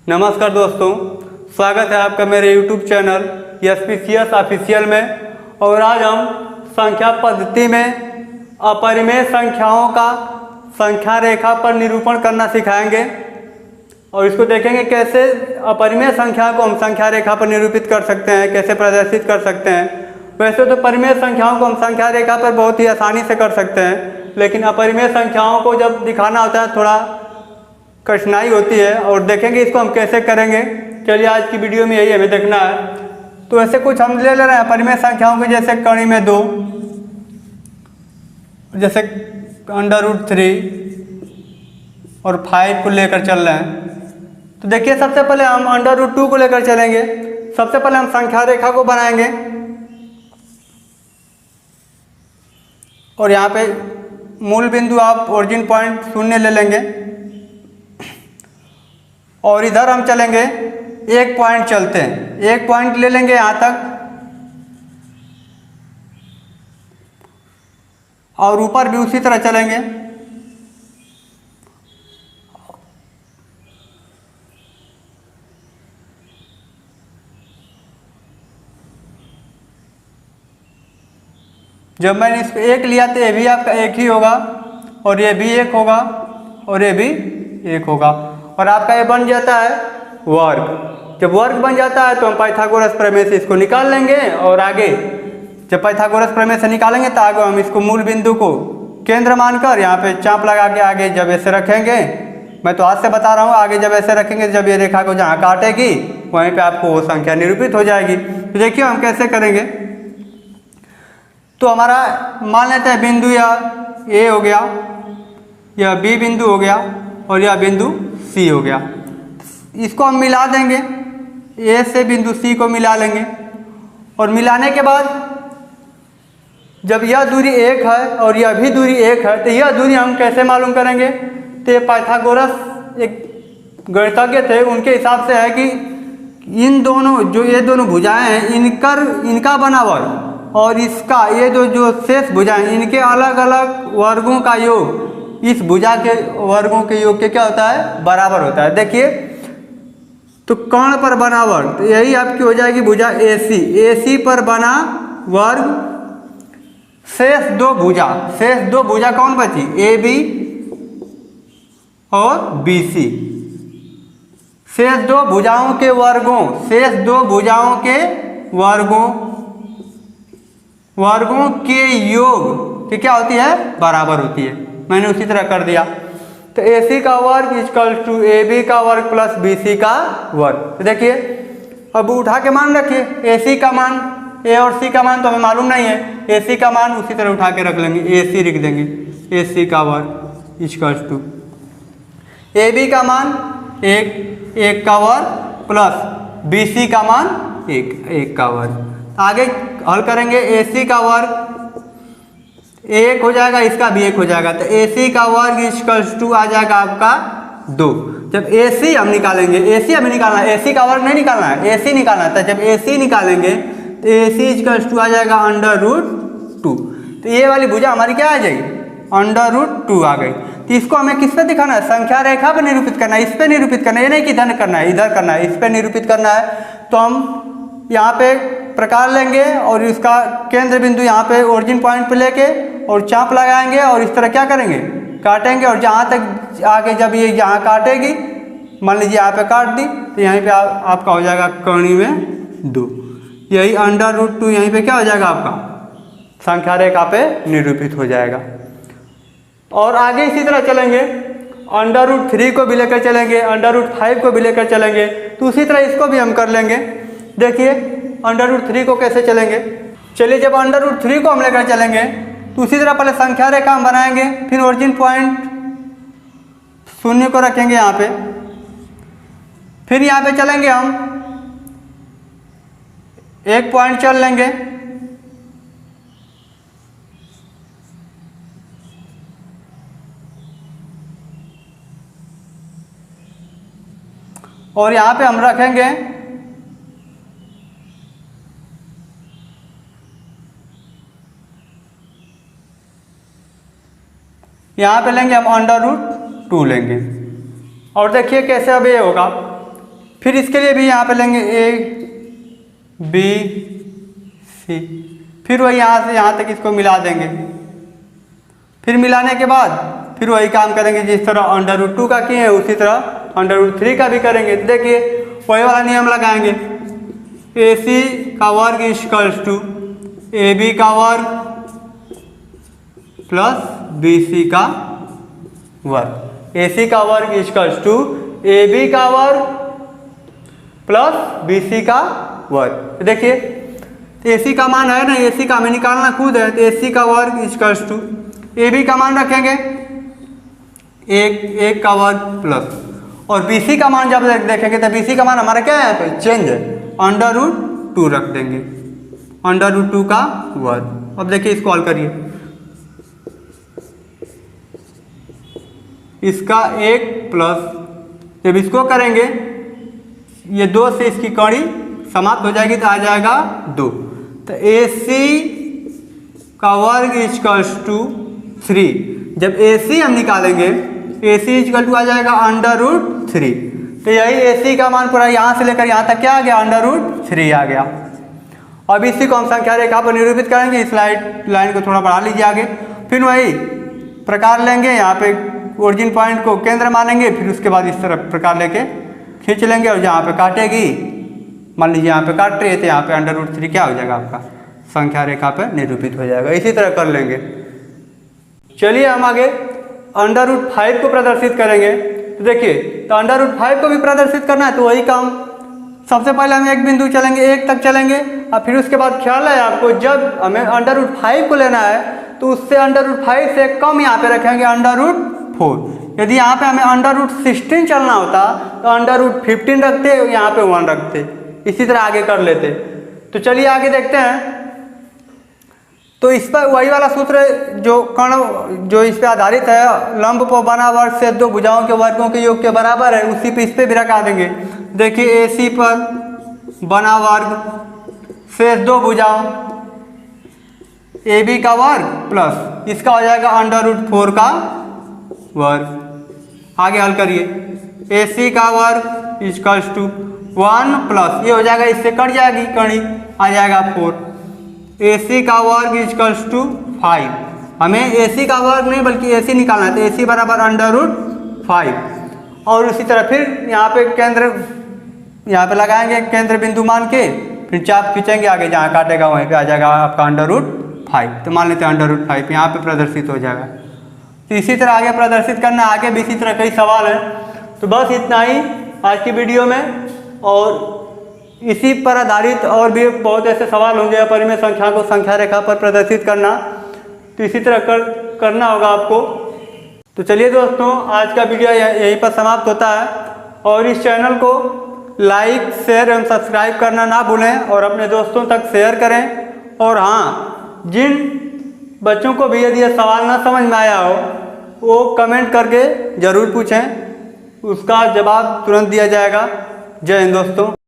नमस्कार दोस्तों, स्वागत है आपका मेरे YouTube चैनल SPCS ऑफिशियल में। और आज हम संख्या पद्धति में अपरिमेय संख्याओं का संख्या रेखा पर निरूपण करना सिखाएंगे और इसको देखेंगे कैसे अपरिमेय संख्या को हम संख्या रेखा पर निरूपित कर सकते हैं, कैसे प्रदर्शित कर सकते हैं। वैसे तो परिमेय संख्याओं को हम संख्या रेखा पर बहुत ही आसानी से कर सकते हैं, लेकिन अपरिमेय संख्याओं को जब दिखाना होता है थोड़ा कठिनाई होती है और देखेंगे इसको हम कैसे करेंगे। चलिए आज की वीडियो में यही हमें देखना है। तो ऐसे कुछ हम ले रहे हैं परिमेय संख्याओं को, जैसे कड़ी में 2, जैसे √3 और 5 को लेकर चल रहे हैं। तो देखिए सबसे पहले हम √2 को लेकर चलेंगे। सबसे पहले हम संख्या रेखा को बनाएंगे और यहाँ पे मूल बिंदु आप ओरिजिन पॉइंट 0 ले लेंगे और इधर हम चलेंगे 1 पॉइंट चलते हैं, 1 पॉइंट ले लेंगे यहाँ तक और ऊपर भी उसी तरह चलेंगे। जब मैंने इसको 1 लिया तो ये भी आपका 1 ही होगा और ये भी 1 होगा और ये भी 1 होगा और आपका ये बन जाता है वर्ग। जब वर्ग बन जाता है तो हम पाइथागोरस प्रमेय से इसको निकाल लेंगे और आगे जब पाइथागोरस प्रमेय से निकालेंगे तो आगे हम इसको मूल बिंदु को केंद्र मानकर यहाँ पे चाप लगा के आगे जब ऐसे रखेंगे, मैं तो आज से बता रहा हूँ, आगे जब ऐसे रखेंगे जब ये रेखा को जहाँ काटेगी वहीं पे आपको वो संख्या निरूपित हो जाएगी। तो देखिए हम कैसे करेंगे। तो हमारा मान लेते हैं बिंदु या ए हो गया, यह बी बिंदु हो गया और यह बिंदु सी हो गया। इसको हम मिला देंगे, ए से बिंदु सी को मिला लेंगे और मिलाने के बाद जब यह दूरी 1 है और यह भी दूरी 1 है तो यह दूरी हम कैसे मालूम करेंगे। तो ये पाइथागोरस एक गणितज्ञ थे, उनके हिसाब से है कि इन दोनों जो ये दोनों भुजाएं हैं इनका बना वर्ग और इसका ये जो शेष भुजाएं इनके अलग अलग वर्गों का योग इस भुजा के वर्गों के योग के क्या होता है, बराबर होता है। देखिए तो कर्ण पर बना वर्ग, तो यही आपकी हो जाएगी भुजा AC पर बना वर्ग शेष दो भुजा कौन बची, AB और BC। शेष दो भुजाओं के वर्गों के योग की क्या होती है, बराबर होती है। मैंने उसी तरह कर दिया। तो AC का वर्ग इक्वल्स टू AB का वर्ग प्लस BC का वर्ग। तो देखिए अब उठा के मान रखिए, AC का मान A और C का मान तो हमें मालूम नहीं है, AC का मान उसी तरह उठा के रख लेंगे, AC लिख देंगे, AC का वर्ग इक्वल्स टू AB का मान 1 का वर्ग प्लस BC का मान 1 का वर्ग। आगे हल करेंगे, AC का वर्ग 1 हो जाएगा, इसका भी 1 हो जाएगा, तो AC का वर्ग इक्वल्स टू आ जाएगा आपका 2। जब AC हम निकालेंगे, AC हमें निकालना है, AC का वर्ग नहीं निकालना है, AC निकालना है। तो जब AC निकालेंगे तो AC इक्वल्स टू आ जाएगा √2। तो ये वाली भुजा हमारी क्या आ जाएगी, √2 आ गई। तो इसको हमें किस पे दिखाना है, संख्या रेखा पे निरूपित करना है, इस पे निरूपित करना है, ये नहीं कि इधर करना है, इधर करना है, इस पे निरूपित करना है। तो हम यहाँ पे प्रकार लेंगे और इसका केंद्र बिंदु यहाँ पे ओरिजिन पॉइंट पे लेके और चाप लगाएंगे और इस तरह क्या करेंगे, काटेंगे और जहाँ तक आगे जब ये यहाँ काटेगी, मान लीजिए यहाँ पे काट दी तो यहीं पे आपका हो जाएगा कणी में 2। यही √2 यहीं पे क्या हो जाएगा, आपका संख्या रेखा पे निरूपित हो जाएगा। और आगे इसी तरह चलेंगे, √3 को भी लेकर चलेंगे, √5 को भी लेकर चलेंगे, तो उसी तरह इसको भी हम कर लेंगे। देखिए √3 को कैसे चलेंगे। चलिए जब √3 को हम लेकर चलेंगे तो उसी तरह पहले संख्या रेखा हम बनाएंगे, फिर ओरिजिन पॉइंट 0 को रखेंगे यहाँ पे, फिर यहाँ पे चलेंगे हम 1 पॉइंट चल लेंगे और यहाँ पे हम रखेंगे यहाँ पे लेंगे हम √2 लेंगे और देखिए कैसे अब ये होगा। फिर इसके लिए भी यहाँ पे लेंगे ए बी सी, फिर वही यहाँ से यहाँ तक इसको मिला देंगे। फिर मिलाने के बाद फिर वही काम करेंगे, जिस तरह √2 का किए हैं उसी तरह √3 का भी करेंगे। देखिए वही वाला नियम लगाएंगे, AC का वर्ग इक्वल्स टू AB का वर्ग प्लस BC का वर्ग। AC का वर्ग इक्वल्स टू AB का वर्ग प्लस BC का वर्ग। देखिए तो AC का मान है ना, AC का हमें निकालना खुद है, तो AC का वर्ग इक्वल्स टू AB का मान रखेंगे एक का वर्ग प्लस, और BC का मान जब देखेंगे तो BC का मान हमारा क्या है, यहाँ पे चेंज है, √2 रख देंगे, √2 का वर्ग। अब देखिए इसको हल करिए, इसका 1 प्लस, जब इसको करेंगे ये 2 से इसकी कड़ी समाप्त हो जाएगी तो आ जाएगा 2, तो AC का वर्ग इक्वल्स टू 3। जब AC हम निकालेंगे AC इक्वल टू आ जाएगा √3, तो यही AC का मान पूरा यहाँ से लेकर यहाँ तक क्या आ गया, √3 आ गया। अब इसी को हम संख्या रेखा पर निरूपित करेंगे। इस लाइन को थोड़ा बढ़ा लीजिए आगे, फिर वही प्रकार लेंगे, यहाँ पे ओरिजिन पॉइंट को केंद्र मानेंगे, फिर उसके बाद इस तरह प्रकार लेके खींच लेंगे, और जहाँ पे काटेगी मान लीजिए यहाँ पे काट रही है तो यहाँ पे √3 क्या हो जाएगा, आपका संख्या रेखा पे निरूपित हो जाएगा। इसी तरह कर लेंगे। चलिए हम आगे √5 को प्रदर्शित करेंगे। तो देखिए तो √5 को भी प्रदर्शित करना है तो वही काम, सबसे पहले हम एक बिंदु चलेंगे, 1 तक चलेंगे, और फिर उसके बाद ख्याल है आपको, जब हमें √5 को लेना है तो उससे √5 से कम यहाँ पे रखेंगे √4। यदि यहाँ पे हमें √16 चलना होता तो √15 रखते, यहाँ पे 1 रखते, इसी तरह आगे कर लेते। तो चलिए आगे देखते हैं। तो इस पर वही वाला सूत्र जो कर्ण जो इस पे आधारित है, लंब पर बना वर्ग से 2 भुजाओं के वर्गों के योग के बराबर है, उसी पे इस पे भी रखा देंगे। देखिए AC पर बना वर्ग से 2 भुजाओं, AB का वर्ग प्लस इसका हो जाएगा √4 का वर्ग। आगे हल करिए, AC का वर्ग इक्वल्स टू 1 प्लस ये हो जाएगा, इससे कट जाएगी कड़ी, आ जाएगा 4। AC का वर्ग इक्वल्स टू 5, हमें AC का वर्ग नहीं बल्कि AC निकालना है, तो AC बराबर √5। और उसी तरह फिर यहाँ पे केंद्र यहाँ पे लगाएंगे, केंद्र बिंदु मान के फिर चाप खींचेंगे, आगे जहाँ काटेगा वहीं पे आ जाएगा आपका √5। तो मान लेते हैं √5 यहाँ पे प्रदर्शित हो जाएगा। तो इसी तरह आगे प्रदर्शित करना, आगे भी इसी तरह कई सवाल हैं। तो बस इतना ही आज की वीडियो में, और इसी पर आधारित और भी बहुत ऐसे सवाल होंगे परिमेय संख्या को संख्या रेखा पर प्रदर्शित करना, तो इसी तरह करना होगा आपको। तो चलिए दोस्तों, आज का वीडियो यहीं पर समाप्त होता है, और इस चैनल को लाइक शेयर एवं सब्सक्राइब करना ना भूलें, और अपने दोस्तों तक शेयर करें। और हाँ, जिन बच्चों को भी यदि यह सवाल ना समझ में आया हो वो कमेंट करके ज़रूर पूछें, उसका जवाब तुरंत दिया जाएगा। जय हिंद दोस्तों।